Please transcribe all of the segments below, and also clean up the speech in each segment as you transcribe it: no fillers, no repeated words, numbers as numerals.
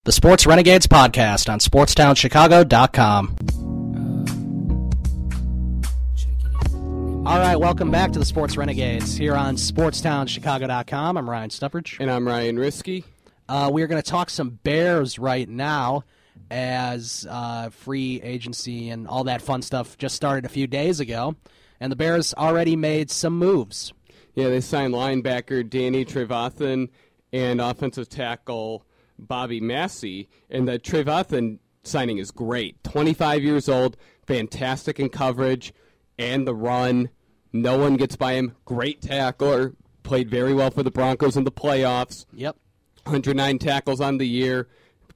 The Sports Renegades podcast on SportsTownChicago.com. All right, welcome back to the Sports Renegades here on SportsTownChicago.com. I'm Ryan Stuprich. And I'm Ryan Risky. We're going to talk some Bears right now as free agency and all that fun stuff just started a few days ago. And the Bears already made some moves. Yeah, they signed linebacker Danny Trevathan and offensive tackle Bobby Massey. And the Trevathan signing is great. 25 years old, fantastic in coverage and the run. No one gets by him. Great tackler. Played very well for the Broncos in the playoffs. Yep. 109 tackles on the year.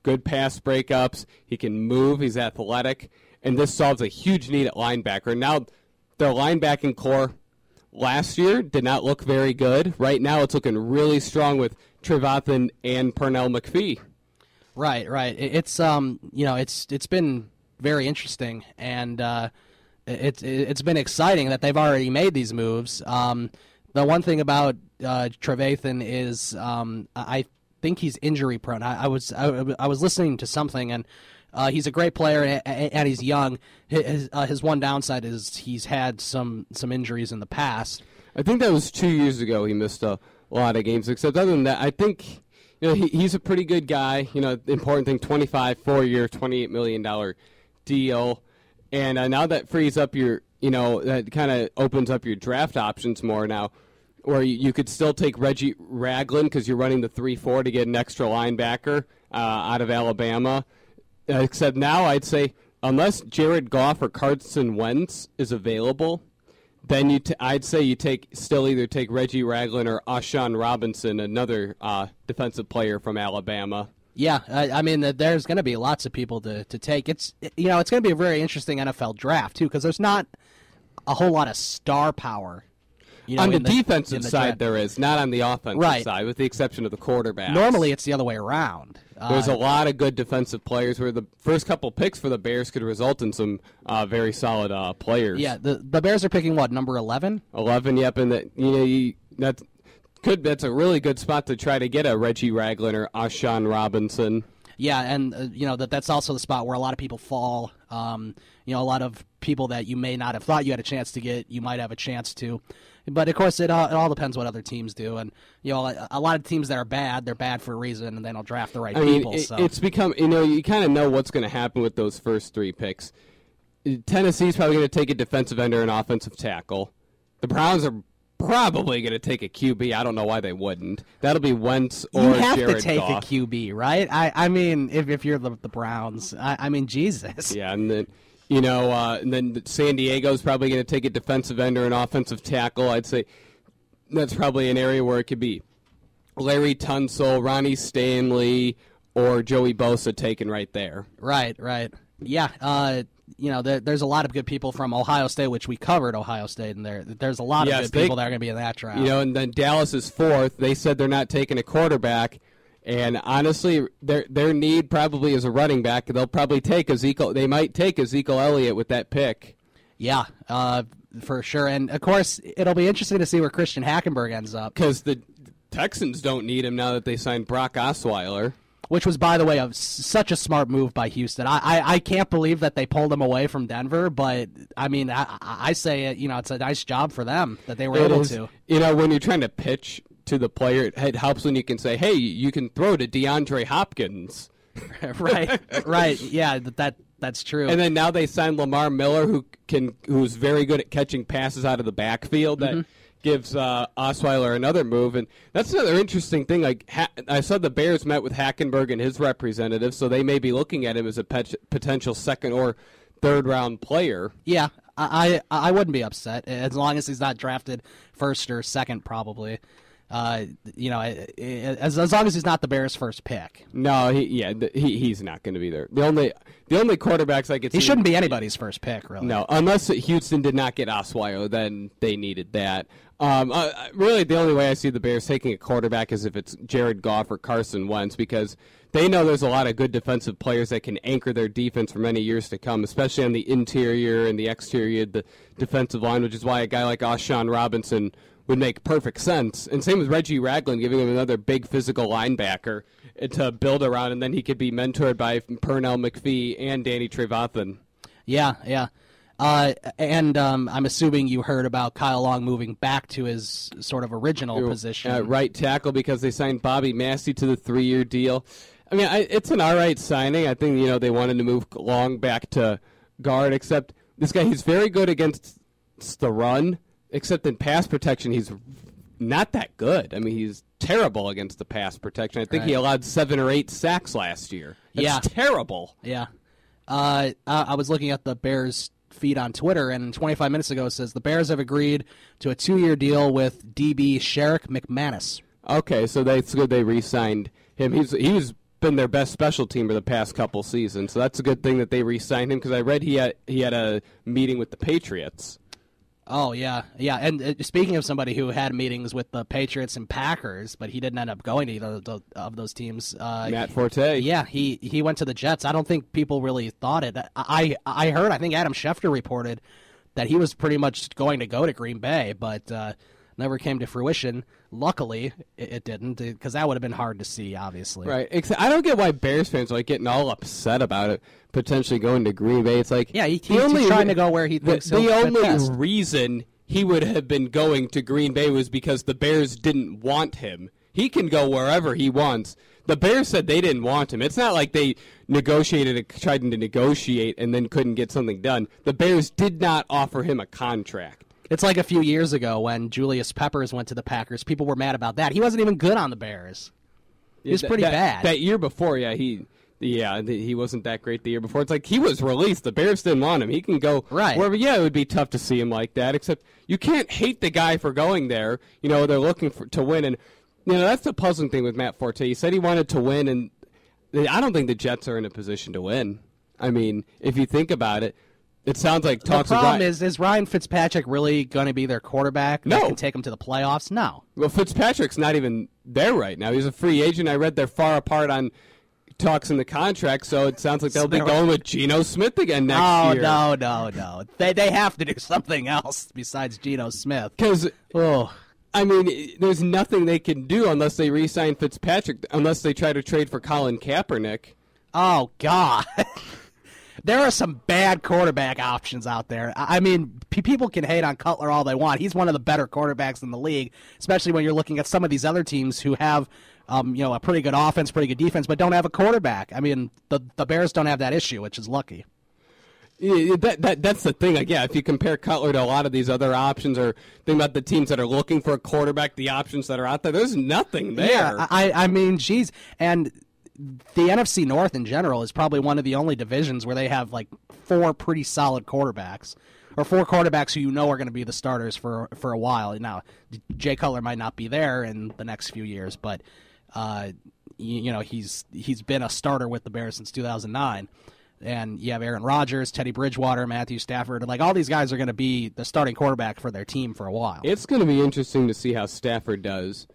Good pass breakups. He can move. He's athletic. And this solves a huge need at linebacker. Now, their linebacking core last year did not look very good. Right now, it's looking really strong with Trevathan and Pernell McPhee. Right. It's been very interesting, and it's been exciting that they've already made these moves. The one thing about Trevathan is I think he's injury prone. I was listening to something, and he's a great player and he's young. His one downside is he's had some injuries in the past. I think that was 2 years ago. He missed a lot of games. Except other than that, I think he's a pretty good guy. The important thing: 25, 4-year, $28 million deal. And now that frees up your, that kind of opens up your draft options more now, where you could still take Reggie Ragland because you're running the 3-4 to get an extra linebacker out of Alabama. Except now I'd say unless Jared Goff or Carson Wentz is available, then I'd say you still either take Reggie Ragland or Ashawn Robinson, another defensive player from Alabama. Yeah, I mean, there's going to be lots of people to take. It's going to be a very interesting NFL draft, too, because there's not a whole lot of star power. On the defensive side, there is, not on the offensive side, with the exception of the quarterbacks. Normally, it's the other way around. There's a lot of good defensive players where the first couple picks for the Bears could result in some very solid players. Yeah, the Bears are picking, what, number 11? 11, yep, and that's a really good spot to try to get a Reggie Ragland or Ashawn Robinson. Yeah, and that's also the spot where a lot of people fall. A lot of people that you may not have thought you had a chance to get, you might have a chance to. But of course, it all depends what other teams do, and a lot of teams that are bad, they're bad for a reason, and they don't draft the right people. It's become you kind of know what's going to happen with those first three picks. Tennessee's probably going to take a defensive end or an offensive tackle. The Browns are probably going to take a QB. I don't know why they wouldn't. That'll be Wentz or Jared Goff. You have to take a QB, right? I mean, if you're the Browns, I mean, Jesus. Yeah, and then and then San Diego's probably going to take a defensive end or an offensive tackle. I'd say that's probably an area where it could be Larry Tunsil, Ronnie Stanley, or Joey Bosa taken right there. Right. Yeah. There's a lot of good people from Ohio State, which we covered Ohio State, and there's a lot of good people that are going to be in that draft. And then Dallas is fourth. They said they're not taking a quarterback, and honestly, their need probably is a running back. They'll probably take Ezekiel. They might take Ezekiel Elliott with that pick. Yeah, for sure. And of course, it'll be interesting to see where Christian Hackenberg ends up, because the Texans don't need him now that they signed Brock Osweiler. Which was, by the way, such a smart move by Houston. I can't believe that they pulled him away from Denver, but, I mean, I say it's a nice job for them that they were able to. When you're trying to pitch to the player, it helps when you can say, hey, you can throw to DeAndre Hopkins. Right. Yeah, that's true. And then now they signed Lamar Miller, who's very good at catching passes out of the backfield. That gives Osweiler another move, and that's another interesting thing. I saw the Bears met with Hackenberg and his representative, so they may be looking at him as a potential second or third round player. Yeah, I wouldn't be upset as long as he's not drafted first or second, probably. As long as he's not the Bears' first pick. No, he's not going to be there. The only quarterbacks I could see. He shouldn't be anybody's first pick, really. No, unless Houston did not get Osweiler, then they needed that. Really, the only way I see the Bears taking a quarterback is if it's Jared Goff or Carson Wentz, because they know there's a lot of good defensive players that can anchor their defense for many years to come, especially on the interior and the exterior, the defensive line, which is why a guy like Ashawn Robinson would make perfect sense. And same with Reggie Ragland, giving him another big physical linebacker to build around, and then he could be mentored by Pernell McPhee and Danny Trevathan. Yeah. And I'm assuming you heard about Kyle Long moving back to his sort of original position. Right tackle, because they signed Bobby Massey to the 3-year deal. I mean, it's an all right signing. I think, they wanted to move Long back to guard, except this guy, he's very good against the run, except in pass protection, he's not that good. I mean, he's terrible against the pass protection. I think he allowed 7 or 8 sacks last year. That's terrible. Yeah. I was looking at the Bears feed on Twitter, and 25 minutes ago it says the Bears have agreed to a 2-year deal with DB Sherrick McManus. Okay, so that's good they re-signed him. He's been their best special teamer the past couple seasons, so that's a good thing that they re-signed him, because I read he had a meeting with the Patriots. Oh, yeah. And speaking of somebody who had meetings with the Patriots and Packers, but he didn't end up going to either of those teams. Matt Forte. Yeah, he went to the Jets. I don't think people really thought it. I think Adam Schefter reported that he was pretty much going to go to Green Bay, but never came to fruition. Luckily, it didn't, because that would have been hard to see, obviously. Right. I don't get why Bears fans are getting all upset about it, potentially going to Green Bay. It's like, he's trying to go where he thinks the he'll fit only best. reason he would have been going to Green Bay was because the Bears didn't want him. He can go wherever he wants. The Bears said they didn't want him. It's not like they tried to negotiate and then couldn't get something done. The Bears did not offer him a contract. It's like a few years ago when Julius Peppers went to the Packers. People were mad about that. He wasn't even good on the Bears. He was pretty bad. That year before, he wasn't that great the year before. It's like he was released. The Bears didn't want him. He can go wherever. Yeah, it would be tough to see him like that, except you can't hate the guy for going there. They're looking to win, and that's the puzzling thing with Matt Forte. He said he wanted to win, and I don't think the Jets are in a position to win. I mean, if you think about it, it sounds like talks. The problem is Ryan Fitzpatrick really going to be their quarterback? No. That can take them to the playoffs? No. Well, Fitzpatrick's not even there right now. He's a free agent. I read they're far apart on talks in the contract, so it sounds like they'll be going with Geno Smith again next year. No. They have to do something else besides Geno Smith. Because, I mean, there's nothing they can do unless they re-sign Fitzpatrick, unless they try to trade for Colin Kaepernick. Oh, God. There are some bad quarterback options out there. I mean, people can hate on Cutler all they want. He's one of the better quarterbacks in the league, especially when you're looking at some of these other teams who have a pretty good offense, pretty good defense, but don't have a quarterback. I mean, the Bears don't have that issue, which is lucky. Yeah, that's the thing. Like, if you compare Cutler to a lot of these other options, or think about the teams that are looking for a quarterback, the options that are out there, there's nothing there. Yeah, I mean, geez, and the NFC North in general is probably one of the only divisions where they have like 4 pretty solid quarterbacks, or 4 quarterbacks who are going to be the starters for a while. Now, Jay Cutler might not be there in the next few years, but he's been a starter with the Bears since 2009. And you have Aaron Rodgers, Teddy Bridgewater, Matthew Stafford. Like, all these guys are going to be the starting quarterback for their team for a while. It's going to be interesting to see how Stafford does,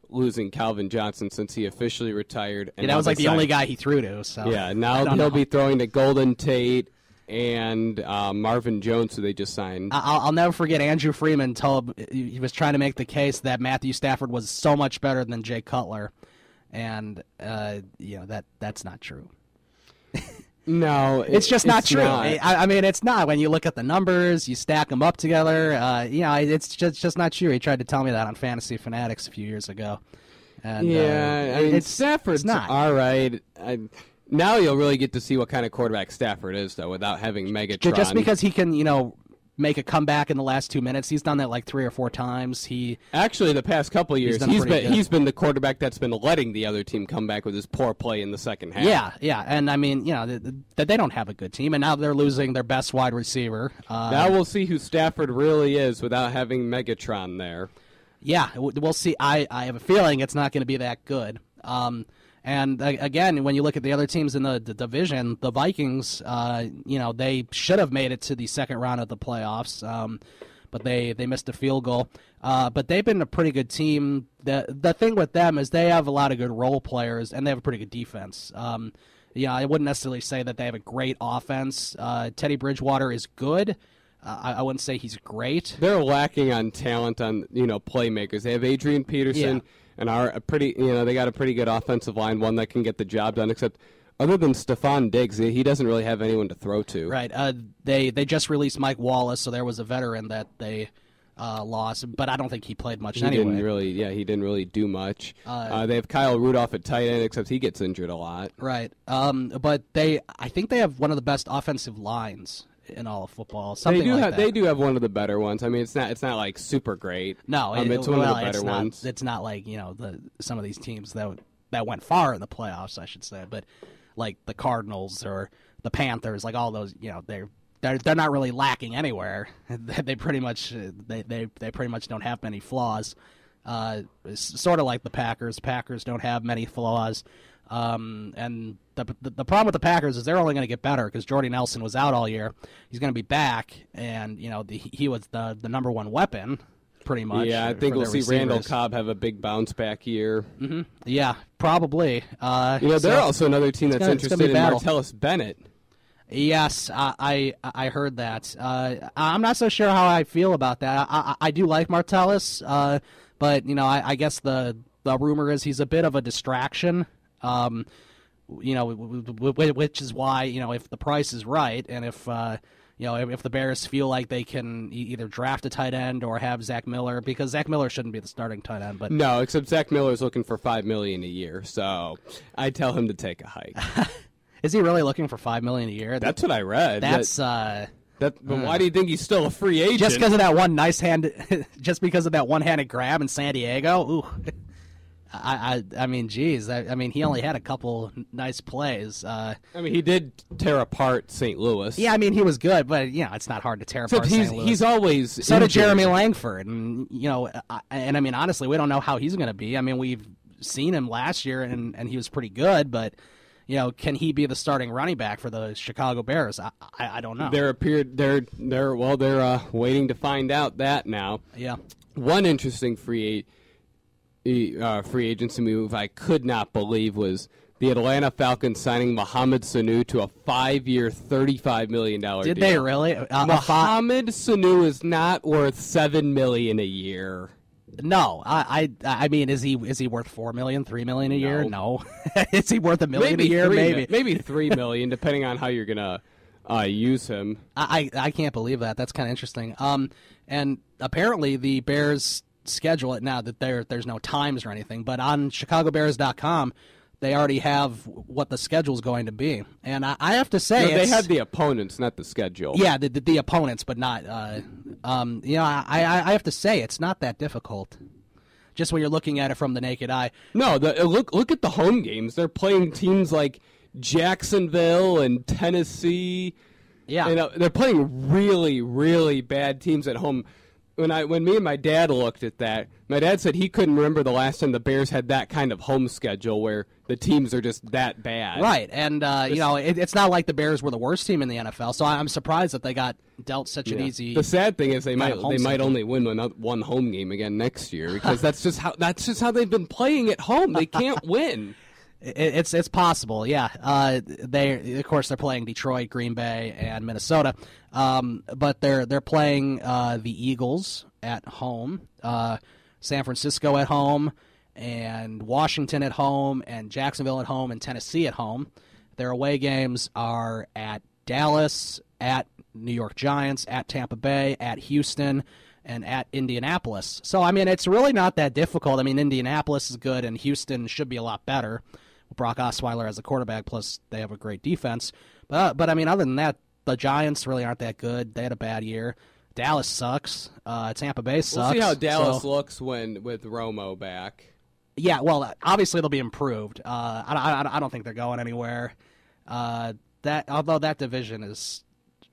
losing Calvin Johnson since he officially retired. And that was like the only guy he threw to. So yeah, now he'll be throwing to Golden Tate and Marvin Jones, who they just signed. I'll never forget Andrew Freeman he was trying to make the case that Matthew Stafford was so much better than Jay Cutler, and that's not true. No, it's just not true. Not. I mean, it's not. When you look at the numbers, you stack them up together. It's just not true. He tried to tell me that on Fantasy Fanatics a few years ago. And, I mean, Stafford's not all right. Now you'll really get to see what kind of quarterback Stafford is, though, without having Megatron. Just because he can, make a comeback in the last 2 minutes. He's done that like 3 or 4 times. Actually, the past couple of years, he's been the quarterback that's been letting the other team come back with his poor play in the second half. Yeah, and I mean, that they don't have a good team, and now they're losing their best wide receiver. Now we'll see who Stafford really is without having Megatron there. Yeah, we'll see. I have a feeling it's not going to be that good. And again, when you look at the other teams in the division, the Vikings, they should have made it to the second round of the playoffs, but they missed a field goal. But they've been a pretty good team. The thing with them is they have a lot of good role players, and they have a pretty good defense. I wouldn't necessarily say that they have a great offense. Teddy Bridgewater is good. I wouldn't say he's great. They're lacking on talent on playmakers. They have Adrian Peterson and they got a pretty good offensive line, one that can get the job done. Except other than Stephon Diggs, he doesn't really have anyone to throw to. Right. They just released Mike Wallace, so there was a veteran that they lost, but I don't think he played much anyway. He didn't really do much. They have Kyle Rudolph at tight end, except he gets injured a lot. Right. But I think they have one of the best offensive lines in all of football. They do have one of the better ones. I mean, it's not like super great. No, it's one of the better ones. It's not like some of these teams that went far in the playoffs, I should say, but like the Cardinals or the Panthers, like all those, they're not really lacking anywhere. They pretty much don't have many flaws. It's sort of like the Packers. Packers don't have many flaws. And the problem with the Packers is they're only going to get better because Jordy Nelson was out all year. He's going to be back, and he was the number one weapon, pretty much. Yeah, I think we'll see Randall Cobb have a big bounce back year. Mm-hmm. Yeah, probably. They're also another team that's interested in Martellus Bennett. Yes, I heard that. I'm not so sure how I feel about that. I do like Martellus, but I guess the rumor is he's a bit of a distraction. Which is why if the price is right, and if if the Bears feel like they can either draft a tight end or have Zach Miller, because Zach Miller shouldn't be the starting tight end. But no, except Zach Miller's looking for $5 million a year, so I tell him to take a hike. Is he really looking for $5 million a year? That's what I read. But why do you think he's still a free agent? Just because of that just because of that one-handed grab in San Diego? Ooh. I mean, geez. I mean, he only had a couple nice plays. He did tear apart St. Louis. Yeah, I mean, he was good, but it's not hard to tear apart St. Louis. He's always so injured. did Jeremy Langford, and I mean, honestly, we don't know how he's going to be. I mean, we've seen him last year, and he was pretty good, but can he be the starting running back for the Chicago Bears? I don't know. They're waiting to find out that now. Yeah. One interesting free agency move I could not believe was the Atlanta Falcons signing Mohamed Sanu to a 5-year, $35 million deal. Did they really? Mohamed Sanu is not worth $7 million a year. No, I mean, is he worth $4 million, $3 million a year? No. Is he worth $1 million a year? Maybe $3 million, depending on how you're gonna use him. I can't believe that. That's kind of interesting. And apparently the Bears schedule it now that there's no times or anything, but on ChicagoBears.com they already have what the schedule's going to be, and I have to say they have the opponents, not the schedule. Yeah, the opponents, but not. I have to say it's not that difficult. Just when you're looking at it from the naked eye. No, look at the home games. They're playing teams like Jacksonville and Tennessee. Yeah, they're playing really, really bad teams at home. When me and my dad looked at that, my dad said he couldn't remember the last time the Bears had that kind of home schedule where the teams are just that bad. Right, and it's not like the Bears were the worst team in the NFL, so I'm surprised that they got dealt such an easy. The sad thing is they might only win one home game again next year because that's just how they've been playing at home. They can't win. It's possible, yeah. They're playing Detroit, Green Bay, and Minnesota, but they're playing the Eagles at home, San Francisco at home, and Washington at home, and Jacksonville at home, and Tennessee at home. Their away games are at Dallas, at New York Giants, at Tampa Bay, at Houston, and at Indianapolis. So, I mean, it's really not that difficult. I mean, Indianapolis is good, and Houston should be a lot better. Brock Osweiler as a quarterback, plus they have a great defense. But I mean, other than that, the Giants really aren't that good. They had a bad year. Dallas sucks. Tampa Bay sucks. We'll see how Dallas looks with Romo back. Yeah, well, obviously they'll be improved. I don't think they're going anywhere. Although that division is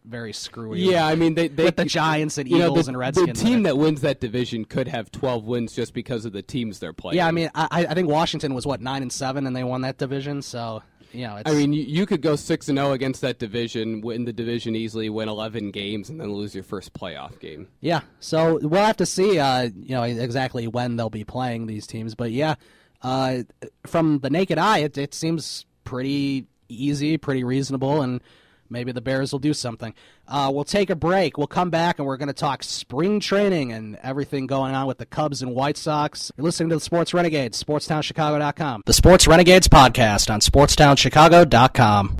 very screwy. Yeah, I mean, with the Giants and Eagles and Redskins. The team that wins that division could have 12 wins just because of the teams they're playing. Yeah, I mean, I think Washington was 9-7 and they won that division. So it's... I mean, you could go 6-0 against that division, win the division easily, win 11 games, and then lose your first playoff game. Yeah, so we'll have to see, exactly when they'll be playing these teams. But yeah, from the naked eye, it seems pretty easy, pretty reasonable, and maybe the Bears will do something. We'll take a break. We'll come back, and we're going to talk spring training and everything going on with the Cubs and White Sox. You're listening to the Sports Renegades, SportsTownChicago.com. The Sports Renegades podcast on SportsTownChicago.com.